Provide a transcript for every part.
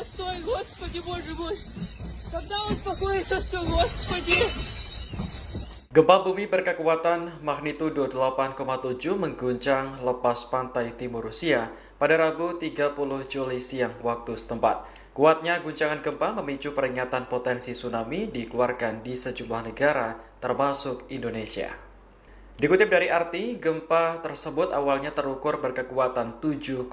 Стой, Господи, Боже мой! Когда успокоится все, Господи! Gempa bumi berkekuatan magnitudo 8,7 mengguncang lepas pantai timur Rusia pada Rabu 30 Juli siang waktu setempat. Kuatnya guncangan gempa memicu peringatan potensi tsunami dikeluarkan di sejumlah negara, termasuk Indonesia. Dikutip dari RT, gempa tersebut awalnya terukur berkekuatan 7,5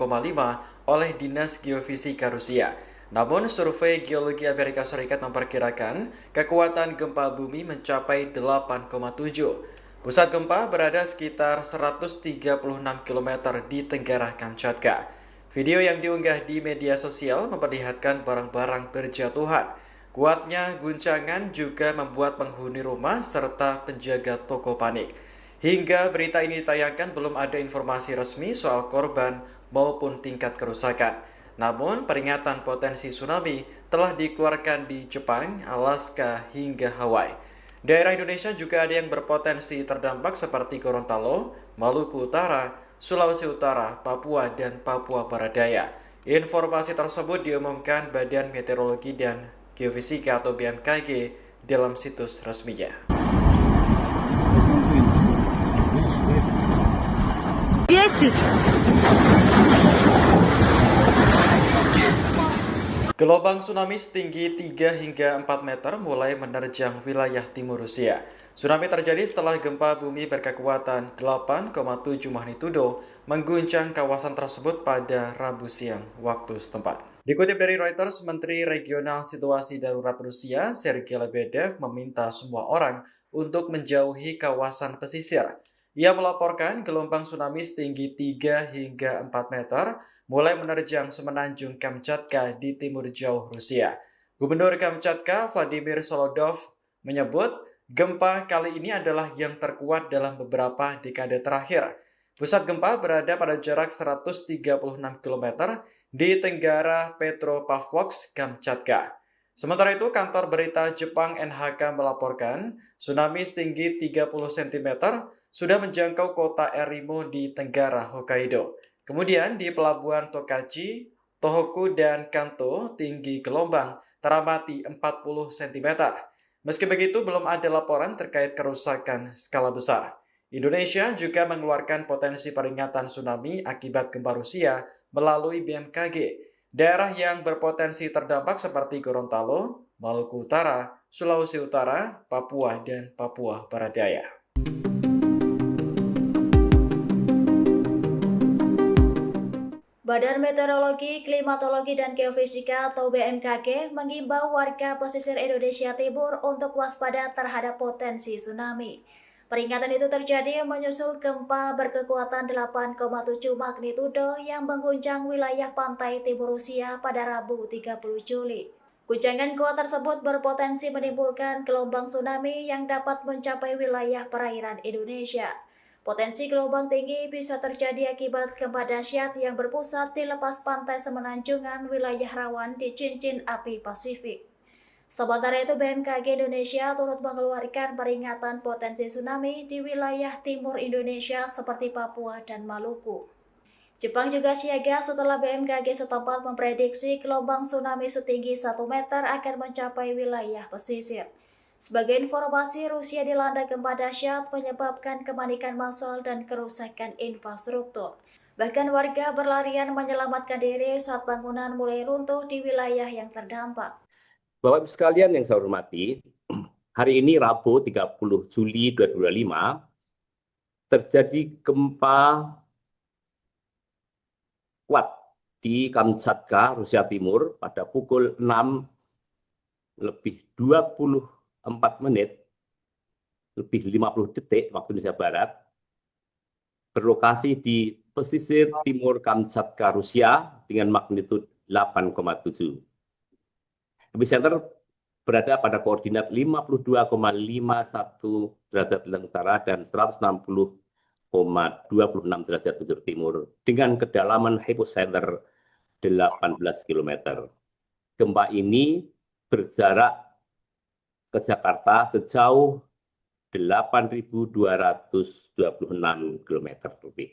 oleh Dinas Geofisika Rusia. Namun, survei Geologi Amerika Serikat memperkirakan kekuatan gempa bumi mencapai 8,7. Pusat gempa berada sekitar 136 km di tenggara Kamchatka. Video yang diunggah di media sosial memperlihatkan barang-barang berjatuhan. Kuatnya guncangan juga membuat penghuni rumah serta penjaga toko panik. Hingga berita ini ditayangkan belum ada informasi resmi soal korban maupun tingkat kerusakan. Namun, peringatan potensi tsunami telah dikeluarkan di Jepang, Alaska, hingga Hawaii. Daerah Indonesia juga ada yang berpotensi terdampak seperti Gorontalo, Maluku Utara, Sulawesi Utara, Papua, dan Papua Barat Daya. Informasi tersebut diumumkan Badan Meteorologi dan Geofisika atau BMKG dalam situs resminya. Gelombang tsunami setinggi 3 hingga 4 meter mulai menerjang wilayah timur Rusia. Tsunami terjadi setelah gempa bumi berkekuatan 8,7 magnitudo mengguncang kawasan tersebut pada Rabu siang waktu setempat. Dikutip dari Reuters, Menteri Regional Situasi Darurat Rusia, Sergei Lebedev, meminta semua orang untuk menjauhi kawasan pesisir. Ia melaporkan gelombang tsunami setinggi 3 hingga 4 meter mulai menerjang semenanjung Kamchatka di timur jauh Rusia. Gubernur Kamchatka, Vladimir Solodov, menyebut gempa kali ini adalah yang terkuat dalam beberapa dekade terakhir. Pusat gempa berada pada jarak 136 km di tenggara Petropavlovsk, Kamchatka. Sementara itu, kantor berita Jepang NHK melaporkan tsunami setinggi 30 cm sudah menjangkau kota Erimo di tenggara Hokkaido. Kemudian di pelabuhan Tokachi, Tohoku, dan Kanto, tinggi gelombang teramati 40 cm. Meski begitu, belum ada laporan terkait kerusakan skala besar. Indonesia juga mengeluarkan potensi peringatan tsunami akibat gempa Rusia melalui BMKG. Daerah yang berpotensi terdampak seperti Gorontalo, Maluku Utara, Sulawesi Utara, Papua, dan Papua Barat Daya. Badan Meteorologi, Klimatologi, dan Geofisika atau BMKG mengimbau warga pesisir Indonesia Timur untuk waspada terhadap potensi tsunami. Peringatan itu terjadi menyusul gempa berkekuatan 8,7 magnitudo yang mengguncang wilayah pantai timur Rusia pada Rabu 30 Juli. Guncangan kuat tersebut berpotensi menimbulkan gelombang tsunami yang dapat mencapai wilayah perairan Indonesia. Potensi gelombang tinggi bisa terjadi akibat gempa dahsyat yang berpusat di lepas pantai semenanjungan wilayah rawan di cincin api Pasifik. Sementara itu, BMKG Indonesia turut mengeluarkan peringatan potensi tsunami di wilayah timur Indonesia seperti Papua dan Maluku. Jepang juga siaga setelah BMKG setempat memprediksi gelombang tsunami setinggi 1 meter akan mencapai wilayah pesisir. Sebagai informasi, Rusia dilanda gempa dahsyat menyebabkan kepanikan massal dan kerusakan infrastruktur. Bahkan warga berlarian menyelamatkan diri saat bangunan mulai runtuh di wilayah yang terdampak. Bapak Ibu sekalian yang saya hormati, hari ini Rabu 30 Juli 2025 terjadi gempa kuat di Kamchatka, Rusia Timur pada pukul 6:24 lebih 50 detik waktu Indonesia Barat, berlokasi di pesisir timur Kamchatka, Rusia dengan magnitudo 8,7. Epicenter berada pada koordinat 52,51 derajat utara dan 160,26 derajat bujur timur dengan kedalaman hypocenter 18 km. Gempa ini berjarak ke Jakarta sejauh 8.226 km lebih.